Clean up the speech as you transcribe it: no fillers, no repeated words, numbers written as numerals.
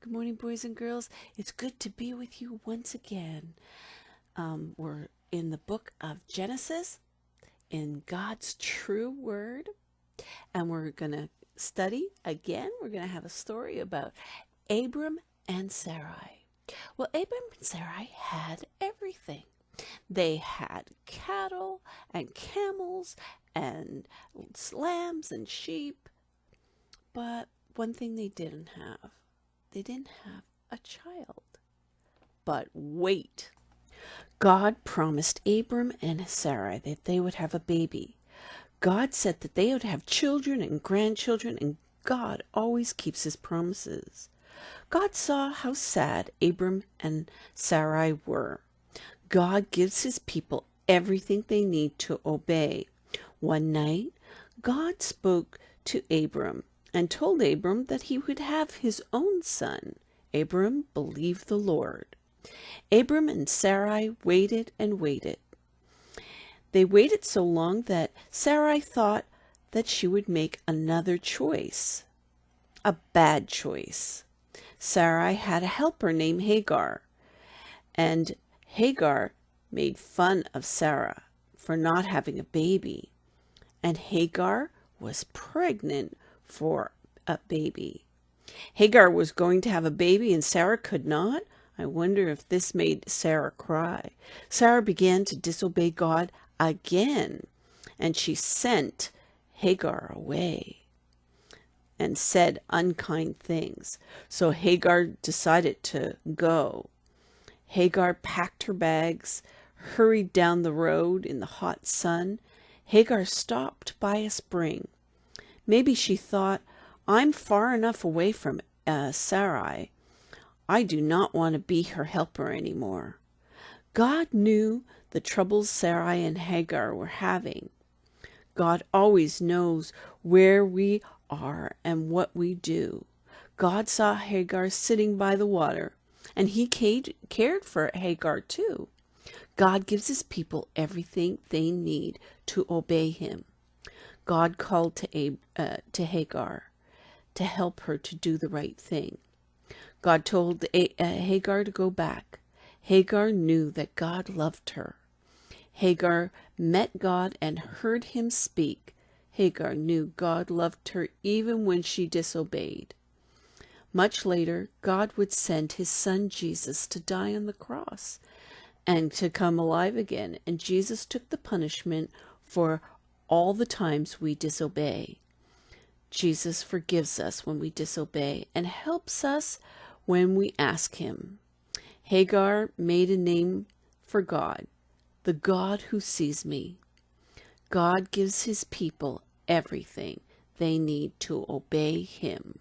Good morning, boys and girls. It's good to be with you once again. We're in the book of Genesis, in God's true word, and we're going to study again. We're going to have a story about Abram and Sarai. Well, Abram and Sarai had everything. They had cattle and camels and lambs and sheep, but one thing they didn't have a child. But wait, God promised Abram and Sarai that they would have a baby. God said that they would have children and grandchildren, and God always keeps his promises. God saw how sad Abram and Sarai were. God gives his people everything they need to obey. One night, God spoke to Abram and told Abram that he would have his own son. Abram believed the Lord. Abram and Sarai waited and waited. They waited so long that Sarai thought that she would make another choice, a bad choice. Sarai had a helper named Hagar, and Hagar made fun of Sarah for not having a baby. And Hagar was pregnant for a baby. Hagar was going to have a baby and Sarah could not. I wonder if this made Sarah cry. Sarah began to disobey God again, and she sent Hagar away and said unkind things. So Hagar decided to go. Hagar packed her bags, hurried down the road in the hot sun. Hagar stopped by a spring. Maybe she thought, I'm far enough away from Sarai. I do not want to be her helper anymore. God knew the troubles Sarai and Hagar were having. God always knows where we are and what we do. God saw Hagar sitting by the water, and he cared for Hagar too. God gives his people everything they need to obey him. God called to Hagar to help her to do the right thing. God told Hagar to go back. Hagar knew that God loved her. Hagar met God and heard him speak. Hagar knew God loved her even when she disobeyed. Much later, God would send his son Jesus to die on the cross and to come alive again. And Jesus took the punishment for all the times we disobey. Jesus forgives us when we disobey and helps us when we ask him. Hagar made a name for God, the God who sees me. God gives his people everything they need to obey him.